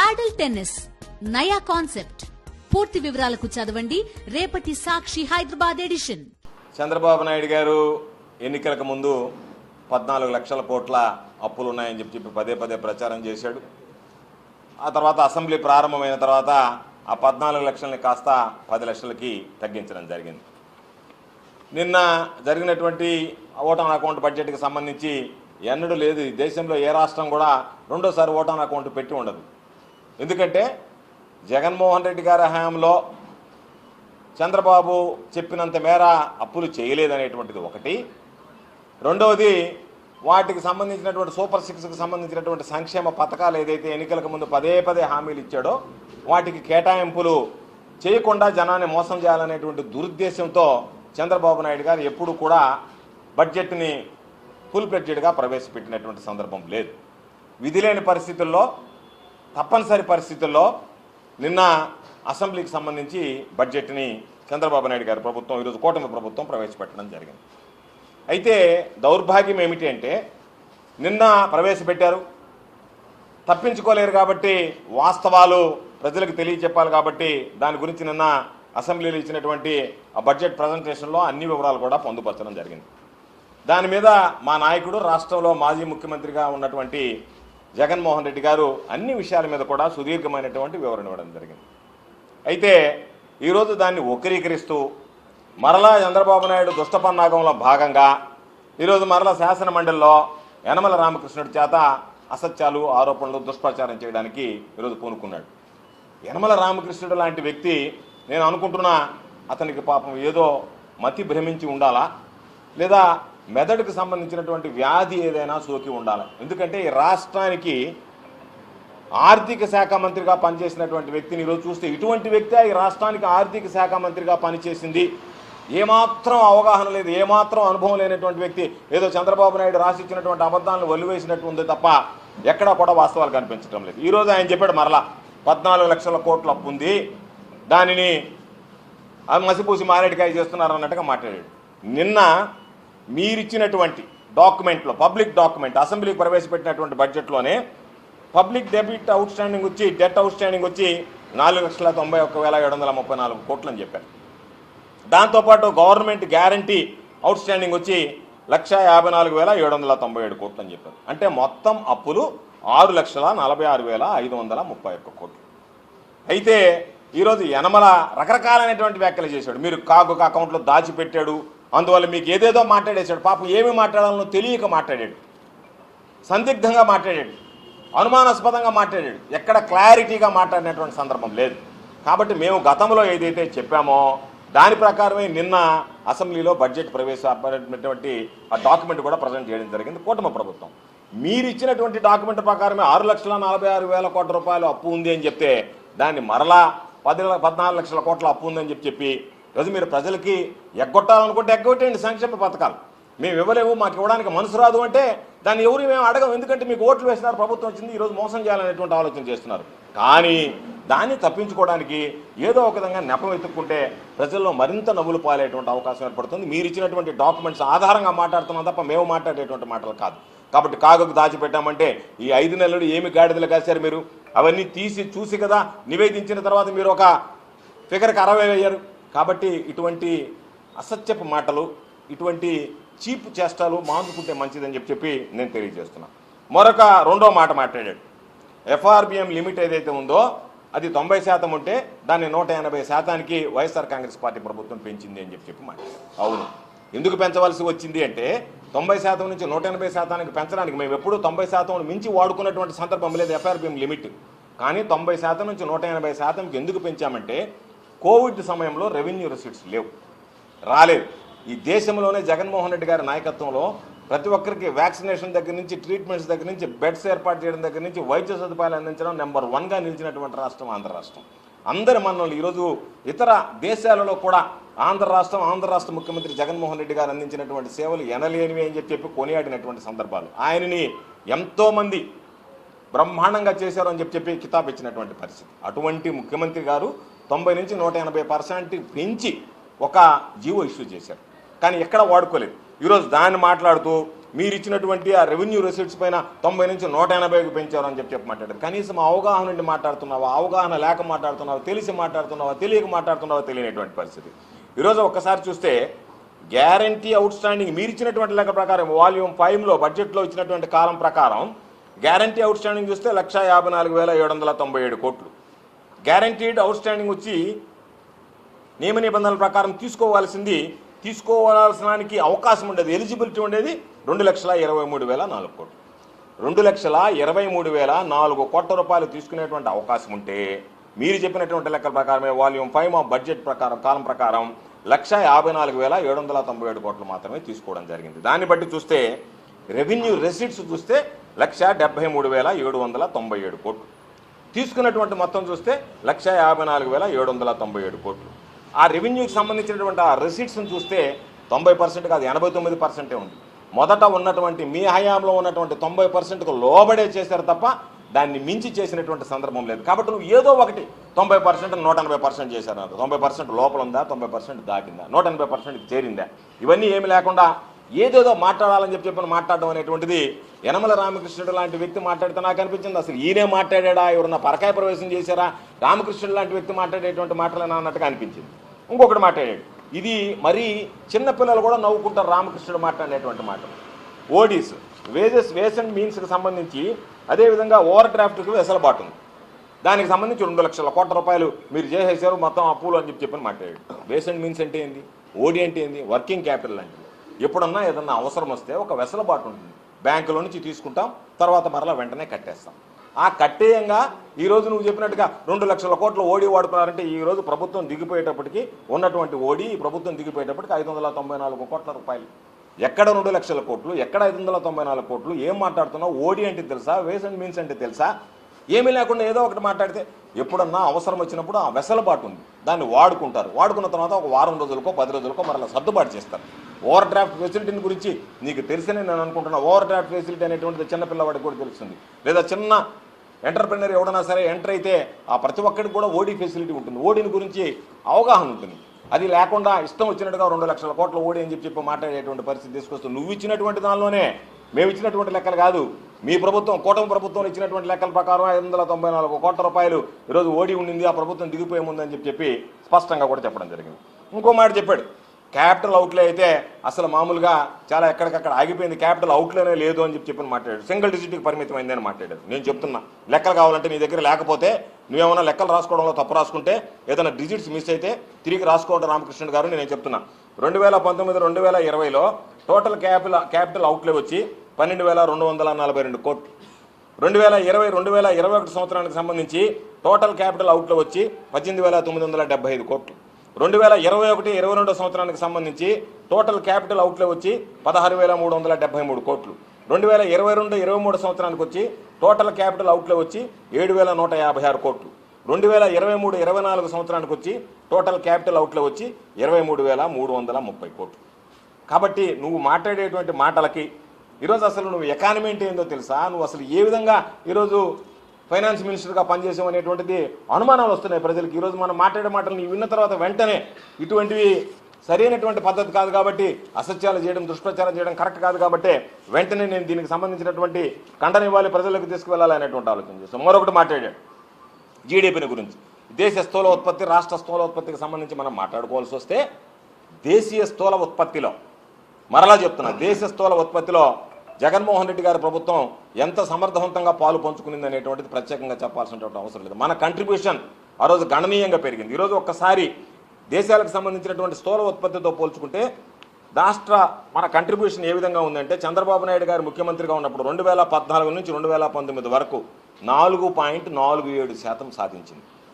పాడల్ tennis నయా concept. పూర్తి వివరాలకు చదవండి రేపటి సాక్షి హైదరాబాద్ ఎడిషన్. చంద్రబాబు నాయుడు గారు ఎన్నికలకు ముందు 14 లక్షల కోట్ల అప్పులు ఉన్నాయని చెప్పి పదే పదే ప్రచారం చేశాడు. ఆ తర్వాత అసెంబ్లీ ప్రారంభమైన తర్వాత ఆ 14 లక్షలని కాస్త 10 లక్షలకి తగ్గించడం జరిగింది. నిన్న జరిగినటువంటి ఓట్ ఆన్ అకౌంట్ బడ్జెట్కి సంబంధించి ఎన్నడూ లేదు, ఈ దేశంలో ఏ రాష్ట్రం కూడా రెండోసారి ఓట్ ఆన్ అకౌంట్ పెట్టి ఉండదు. ఎందుకంటే జగన్మోహన్ రెడ్డి గారి హయాంలో చంద్రబాబు చెప్పినంత మేర అప్పులు చేయలేదనేటువంటిది ఒకటి. రెండవది, వాటికి సంబంధించినటువంటి సూపర్ 6కి సంబంధించినటువంటి సంక్షేమ పథకాలు ఏదైతే ఎన్నికలకు ముందు పదే పదే హామీలు ఇచ్చాడో వాటికి కేటాయింపులు చేయకుండా జనాన్ని మోసం చేయాలనేటువంటి దురుద్దేశంతో చంద్రబాబు నాయుడు గారు ఎప్పుడు కూడా బడ్జెట్ని ఫుల్ ఫ్లెడ్జెడ్గా ప్రవేశపెట్టినటువంటి సందర్భం లేదు. విధి లేని పరిస్థితుల్లో, తప్పనిసరి పరిస్థితుల్లో నిన్న అసెంబ్లీకి సంబంధించి బడ్జెట్ని చంద్రబాబు నాయుడు గారి ప్రభుత్వం, ఈరోజు కూటమి ప్రభుత్వం ప్రవేశపెట్టడం జరిగింది. అయితే దౌర్భాగ్యం ఏమిటి అంటే, నిన్న ప్రవేశపెట్టారు, తప్పించుకోలేరు కాబట్టి వాస్తవాలు ప్రజలకు తెలియచెప్పాలి కాబట్టి దాని గురించి నిన్న అసెంబ్లీలో ఇచ్చినటువంటి ఆ బడ్జెట్ ప్రజెంటేషన్లో అన్ని వివరాలు కూడా పొందుపరచడం జరిగింది. దాని మీద మా నాయకుడు, రాష్ట్రంలో మాజీ ముఖ్యమంత్రిగా ఉన్నటువంటి జగన్మోహన్ రెడ్డి గారు అన్ని విషయాల మీద కూడా సుదీర్ఘమైనటువంటి వివరణ ఇవ్వడం జరిగింది. అయితే ఈరోజు దాన్ని వక్రీకరిస్తూ మరలా చంద్రబాబు నాయుడు దుష్టపన్నాగంలో భాగంగా ఈరోజు మరలా శాసన మండలిలో యనమల రామకృష్ణుడి చేత అసత్యాలు, ఆరోపణలు, దుష్ప్రచారం చేయడానికి ఈరోజు పూనుకున్నాడు. యనమల రామకృష్ణుడు లాంటి వ్యక్తి, నేను అనుకుంటున్నా అతనికి పాపం ఏదో మతి భ్రమించి ఉండాలా, లేదా మెదడుకు సంబంధించినటువంటి వ్యాధి ఏదైనా సోకి ఉండాలి. ఎందుకంటే ఈ రాష్ట్రానికి ఆర్థిక శాఖ మంత్రిగా పనిచేసినటువంటి వ్యక్తిని ఈరోజు చూస్తే ఇటువంటి వ్యక్తి ఈ రాష్ట్రానికి ఆర్థిక శాఖ మంత్రిగా పనిచేసింది, ఏమాత్రం అవగాహన లేదు, ఏమాత్రం అనుభవం లేనటువంటి వ్యక్తి ఏదో చంద్రబాబు నాయుడు రాసిచ్చినటువంటి అబద్ధాలను వల్లివేసినట్టు ఉంది తప్ప ఎక్కడా కూడా వాస్తవాలు కనిపించడం లేదు. ఈరోజు ఆయన చెప్పాడు మరలా 14 లక్షల కోట్ల అప్పు ఉంది, దానిని మసిపూసి మారేడికాయ చేస్తున్నారు అన్నట్టుగా మాట్లాడాడు. నిన్న మీరిచ్చినటువంటి డాక్యుమెంట్లో, పబ్లిక్ డాక్యుమెంట్, అసెంబ్లీకి ప్రవేశపెట్టినటువంటి బడ్జెట్లోనే పబ్లిక్ డెబిట్ అవుట్ స్టాండింగ్ వచ్చి, డెట్ అవుట్ స్టాండింగ్ వచ్చి 4,91,734 కోట్లు అని చెప్పారు. దాంతోపాటు గవర్నమెంట్ గ్యారంటీ అవుట్ స్టాండింగ్ వచ్చి 1,54,797 కోట్లు అని చెప్పారు. అంటే మొత్తం అప్పులు 6,46,531 కోట్లు. అయితే ఈరోజు యనమల రకరకాలైనటువంటి వ్యాఖ్యలు చేశాడు. మీరు కాగు అకౌంట్లో దాచిపెట్టాడు, అందువల్ల మీకు ఏదేదో మాట్లాడేశాడు. పాపం ఏమి మాట్లాడాలనో తెలియక మాట్లాడాడు, సందిగ్ధంగా మాట్లాడాడు, అనుమానాస్పదంగా మాట్లాడాడు, ఎక్కడ క్లారిటీగా మాట్లాడినటువంటి సందర్భం లేదు. కాబట్టి మేము గతంలో ఏదైతే చెప్పామో దాని ప్రకారమే నిన్న అసెంబ్లీలో బడ్జెట్ ప్రవేశపెట్టినటువంటి ఆ డాక్యుమెంట్ కూడా ప్రజెంట్ చేయడం జరిగింది కూటమి ప్రభుత్వం. మీరు ఇచ్చినటువంటి డాక్యుమెంట్ ప్రకారమే 6,46,000 కోట్ల రూపాయలు అప్పు ఉంది అని చెప్తే దాన్ని మరలా 14 లక్షల కోట్ల అప్పు ఉందని చెప్పి ఈరోజు మీరు ప్రజలకి ఎగ్గొట్టాలనుకుంటే ఎగ్గొట్టండి సంక్షేమ పథకాలు. మేము ఇవ్వలేము, మాకు ఇవ్వడానికి మనసు రాదు అంటే దాన్ని ఎవరు మేము అడగం. ఎందుకంటే మీకు ఓట్లు వేసినారు, ప్రభుత్వం వచ్చింది, ఈరోజు మోసం చేయాలనేటువంటి ఆలోచన చేస్తున్నారు. కానీ దాన్ని తప్పించుకోవడానికి ఏదో ఒక విధంగా నెపం ఎత్తుక్కుంటే ప్రజల్లో మరింత నవ్వులు పాలేటువంటి అవకాశం ఏర్పడుతుంది. మీరు ఇచ్చినటువంటి డాక్యుమెంట్స్ ఆధారంగా మాట్లాడుతున్నాం తప్ప మేము మాట్లాడేటువంటి మాటలు కాదు. కాబట్టి కాగుకు దాచిపెట్టామంటే ఈ 5 నెలలు ఏమి గాడిదలు కాశారు మీరు, అవన్నీ తీసి చూసి కదా నివేదించిన తర్వాత మీరు ఒక ఫిగర్కి 60 అయ్యారు. కాబట్టి ఇటువంటి అసత్యపు మాటలు, ఇటువంటి చీప్ చేష్టాలు మానుకుంటే మంచిదని చెప్పి నేను తెలియజేస్తున్నాను. మరొక రెండో మాట మాట్లాడాడు. ఎఫ్ఆర్బిఎం లిమిట్ ఏదైతే ఉందో అది 90% ఉంటే దాన్ని 180%కి వైఎస్ఆర్ కాంగ్రెస్ పార్టీ ప్రభుత్వం పెంచింది అని చెప్పి మాట్లాడారు. అవును, ఎందుకు పెంచవలసి వచ్చింది అంటే 90% నుంచి 180%కి పెంచడానికి మేము ఎప్పుడూ 90% మించి వాడుకున్నటువంటి సందర్భం లేదు ఎఫ్ఆర్బిఎం లిమిట్. కానీ 90% నుంచి 180%కి ఎందుకు పెంచామంటే కోవిడ్ సమయంలో రెవెన్యూ రిసీట్స్ రాలేదు. ఈ దేశంలోనే జగన్మోహన్ రెడ్డి గారి నాయకత్వంలో ప్రతి ఒక్కరికి వ్యాక్సినేషన్ దగ్గర నుంచి, ట్రీట్మెంట్స్ దగ్గర నుంచి, బెడ్స్ ఏర్పాటు చేయడం దగ్గర నుంచి, వైద్య సదుపాయాలు అందించడం నెంబర్ 1గా నిలిచినటువంటి రాష్ట్రం ఆంధ్ర రాష్ట్రం. అందరి మనల్ని ఈరోజు ఇతర దేశాలలో కూడా ఆంధ్ర రాష్ట్ర ముఖ్యమంత్రి జగన్మోహన్ రెడ్డి గారు అందించినటువంటి సేవలు ఎనలేనివి అని చెప్పి కొనియాడినటువంటి సందర్భాలు, ఆయనని ఎంతోమంది బ్రహ్మాండంగా చేశారు అని చెప్పి కితాబ్ ఇచ్చినటువంటి పరిస్థితి. అటువంటి ముఖ్యమంత్రి గారు 90 నుంచి 180% పెంచి ఒక జీవో ఇష్యూ చేశారు. కానీ ఎక్కడ వాడుకోలేదు. ఈరోజు దాన్ని మాట్లాడుతూ మీరు ఇచ్చినటువంటి ఆ రెవెన్యూ రిసీట్స్ పైన 90 నుంచి 180కి పెంచారని చెప్పి మాట్లాడారు. కనీసం అవగాహన నుండి మాట్లాడుతున్నావా, అవగాహన లేక మాట్లాడుతున్నావా, తెలిసి మాట్లాడుతున్నావా, తెలియక మాట్లాడుతున్నావా తెలియనటువంటి పరిస్థితి. ఈరోజు ఒక్కసారి చూస్తే గ్యారంటీ అవుట్ స్టాండింగ్ మీరు ఇచ్చినటువంటి లెక్క ప్రకారం వాల్యూమ్ 5లో బడ్జెట్లో ఇచ్చినటువంటి కాలం ప్రకారం గ్యారంటీ అవుట్ స్టాండింగ్ చూస్తే 1,54,797 కోట్లు. గ్యారంటీడ్ అవుట్ స్టాండింగ్ వచ్చి నియమ నిబంధనల ప్రకారం తీసుకోవాల్సినానికి అవకాశం ఉండేది, ఎలిజిబిలిటీ ఉండేది 2,23,004 కోట్లు. 2,23,004 కోట్ల రూపాయలు తీసుకునేటువంటి అవకాశం ఉంటే మీరు చెప్పినటువంటి లెక్కల ప్రకారమే వాల్యూమ్ 5 బడ్జెట్ ప్రకారం కాలం ప్రకారం 1,54,797 కోట్లు మాత్రమే తీసుకోవడం జరిగింది. దాన్ని బట్టి చూస్తే రెవెన్యూ రెసిట్స్ చూస్తే 1,73,797 కోట్లు. తీసుకున్నటువంటి మొత్తం చూస్తే 1,54,797 కోట్లు. ఆ రెవెన్యూకి సంబంధించినటువంటి ఆ రెసిట్స్ని చూస్తే 90% కాదు 89% ఉంది. మొదట ఉన్నటువంటి మీ హయాంలో ఉన్నటువంటి 90%కు లోబడే చేశారు తప్ప దాన్ని మించి చేసినటువంటి సందర్భం లేదు. కాబట్టి నువ్వు ఏదో ఒకటి 90% 180% చేశారు. 90% లోపల ఉందా, 90% దాటిందా, 180% చేరిందా, ఇవన్నీ ఏమి లేకుండా ఏదేదో మాట్లాడాలని చెప్పి మాట్లాడడం అనేటువంటిది యనమల రామకృష్ణుడు లాంటి వ్యక్తి మాట్లాడితే నాకు అనిపించింది అసలు ఈయనే మాట్లాడా, ఎవరన్నా పరకాయ ప్రవేశం చేశారా, రామకృష్ణుడు లాంటి వ్యక్తి మాట్లాడేటువంటి మాటలేనా అన్నట్టుగా అనిపించింది. ఇంకొకటి మాట్లాడాడు, ఇది మరీ చిన్నపిల్లలు కూడా నవ్వుకుంటారు రామకృష్ణుడు మాట్లాడేటువంటి మాటలు. ఓడీస్ వేస్ అండ్ మీన్స్కి సంబంధించి అదేవిధంగా ఓవర్ డ్రాఫ్ట్కి వెసలుబాటు ఉంది, దానికి సంబంధించి 2 లక్షల కోట్ల రూపాయలు మీరు చేసేసారు మొత్తం అప్పులు అని చెప్పి మాట్లాడాడు. వేస్ అండ్ మీన్స్ అంటే ఏంది, ఓడి అంటే ఏంది, వర్కింగ్ క్యాపిటల్ లాంటిది. ఎప్పుడన్నా ఏదన్నా అవసరం వస్తే ఒక వెసలుబాటు ఉంటుంది, బ్యాంకులో నుంచి తీసుకుంటాం, తర్వాత మరలా వెంటనే కట్టేస్తాం. ఆ కట్టేయంగా ఈరోజు నువ్వు చెప్పినట్టుగా 2 లక్షల కోట్ల ఓడి వాడుకున్నారంటే ఈరోజు ప్రభుత్వం దిగిపోయేటప్పటికి ఉన్నటువంటి ఓడి ప్రభుత్వం దిగిపోయేటప్పటికి 594 కోట్ల రూపాయలు. ఎక్కడ 2 లక్షల కోట్లు, ఎక్కడ 594 కోట్లు, ఏం మాట్లాడుతున్నావు? ఓడి అంటే తెలుసా, వేస్ అండ్ మీన్స్ అంటే తెలుసా? ఏమీ లేకుండా ఏదో ఒకటి మాట్లాడితే ఎప్పుడన్నా అవసరం వచ్చినప్పుడు ఆ వెసలుబాటు ఉంది, దాన్ని వాడుకుంటారు. వాడుకున్న తర్వాత ఒక వారం రోజులకో 10 రోజులకో మరలా సర్దుబాటు చేస్తారు. ఓవర్ డ్రాఫ్ట్ ఫెసిలిటీని గురించి నీకు తెలిసనే నేను అనుకుంటున్నా. ఓవర్ డ్రాఫ్ట్ ఫెసిలిటీ అనేటువంటిది చిన్నపిల్లవాడికి కూడా తెలుస్తుంది, లేదా చిన్న ఎంటర్ప్రెన్యూర్ ఎవడన్నా సరే ఎంటర్ అయితే ఆ ప్రతి ఒక్కరికి కూడా ఓడి ఫెసిలిటీ ఉంటుంది, ఓడిని గురించి అవగాహన ఉంటుంది. అది లేకుండా ఇష్టం వచ్చినట్టుగా 2 లక్షల కోట్ల ఓడి అని చెప్పి మాట్లాడేటువంటి పరిస్థితి తీసుకొస్తుంది. నువ్వు ఇచ్చినటువంటి దానిలోనే, మేము ఇచ్చినటువంటి లెక్కలు కాదు, మీ ప్రభుత్వం కూటమి ప్రభుత్వంలో ఇచ్చినటువంటి లెక్కల ప్రకారం 594 కోట్ల రూపాయలు ఈరోజు ఓడి ఉండింది, ఆ ప్రభుత్వం దిగిపోయే ముందని చెప్పి స్పష్టంగా కూడా చెప్పడం జరిగింది. ఇంకో మాట చెప్పాడు, క్యాపిటల్ అవుట్లే అయితే అసలు మామూలుగా చాలా ఎక్కడికక్కడ ఆగిపోయింది, క్యాపిటల్ అవుట్లేనే లేదు అని చెప్పి మాట్లాడాడు. సింగిల్ డిజిట్కి పరిమితమైంది అని మాట్లాడాడు. నేను చెప్తున్నా, లెక్కలు కావాలంటే నీ దగ్గర లేకపోతే నువ్వేమన్నా లెక్కలు రాసుకోవడంలో తప్పు రాసుకుంటే ఏదైనా డిజిట్స్ మిస్ అయితే తిరిగి రాసుకోవడం రామకృష్ణుడు గారు నేను చెప్తున్నా. 2019-2020లో టోటల్ క్యాపిటల్ అవుట్లే వచ్చి 12,242 కోట్లు. 2020-2021 సంవత్సరానికి సంబంధించి టోటల్ క్యాపిటల్ అవుట్లే వచ్చి 18,975 కోట్లు. 2021-22 సంవత్సరానికి సంబంధించి టోటల్ క్యాపిటల్ అవుట్లే వచ్చి 16,373 కోట్లు. 2022-23 సంవత్సరానికి వచ్చి టోటల్ క్యాపిటల్ అవుట్లే వచ్చి 7,156 కోట్లు. 2023-24 సంవత్సరానికి వచ్చి టోటల్ క్యాపిటల్ అవుట్లే వచ్చి 23,330 కోట్లు. కాబట్టి నువ్వు మాట్లాడేటువంటి మాటలకి ఈరోజు అసలు నువ్వు ఎకానమీ అంటే ఏందో తెలుసా, నువ్వు అసలు ఏ విధంగా ఈరోజు ఫైనాన్స్ మినిస్టర్గా పనిచేసావు అనేటువంటిది అనుమానాలు వస్తున్నాయి ప్రజలకు. ఈరోజు మనం మాట్లాడే మాటలు నీ విన్న తర్వాత వెంటనే ఇటువంటివి సరైనటువంటి పద్ధతి కాదు కాబట్టి, అసత్యాలు చేయడం, దుష్ప్రచారం చేయడం కరెక్ట్ కాదు కాబట్టి వెంటనే నేను దీనికి సంబంధించినటువంటి ఖండన ఇవ్వాలి, ప్రజలకు తీసుకువెళ్ళాలి అనేటువంటి ఆలోచన చేస్తాం. మరొకటి మాట్లాడాడు జీడిపిని గురించి. దేశ స్థూల ఉత్పత్తి, రాష్ట్ర స్థూల ఉత్పత్తికి సంబంధించి మనం మాట్లాడుకోవాల్సి వస్తే దేశీయ స్థూల ఉత్పత్తిలో, మరలా చెప్తున్నా, దేశ స్థూల ఉత్పత్తిలో జగన్మోహన్ రెడ్డి గారి ప్రభుత్వం ఎంత సమర్థవంతంగా పాలు పంచుకునింది అనేటువంటిది ప్రత్యేకంగా చెప్పాల్సినటువంటి అవసరం లేదు. మన కంట్రిబ్యూషన్ ఆ రోజు గణనీయంగా పెరిగింది. ఈరోజు ఒక్కసారి దేశాలకు సంబంధించినటువంటి స్థూల ఉత్పత్తితో పోల్చుకుంటే మన కంట్రిబ్యూషన్ ఏ విధంగా ఉందంటే, చంద్రబాబు నాయుడు గారు ముఖ్యమంత్రిగా ఉన్నప్పుడు 2014 నుంచి 2019 వరకు 4.47% సాధించింది.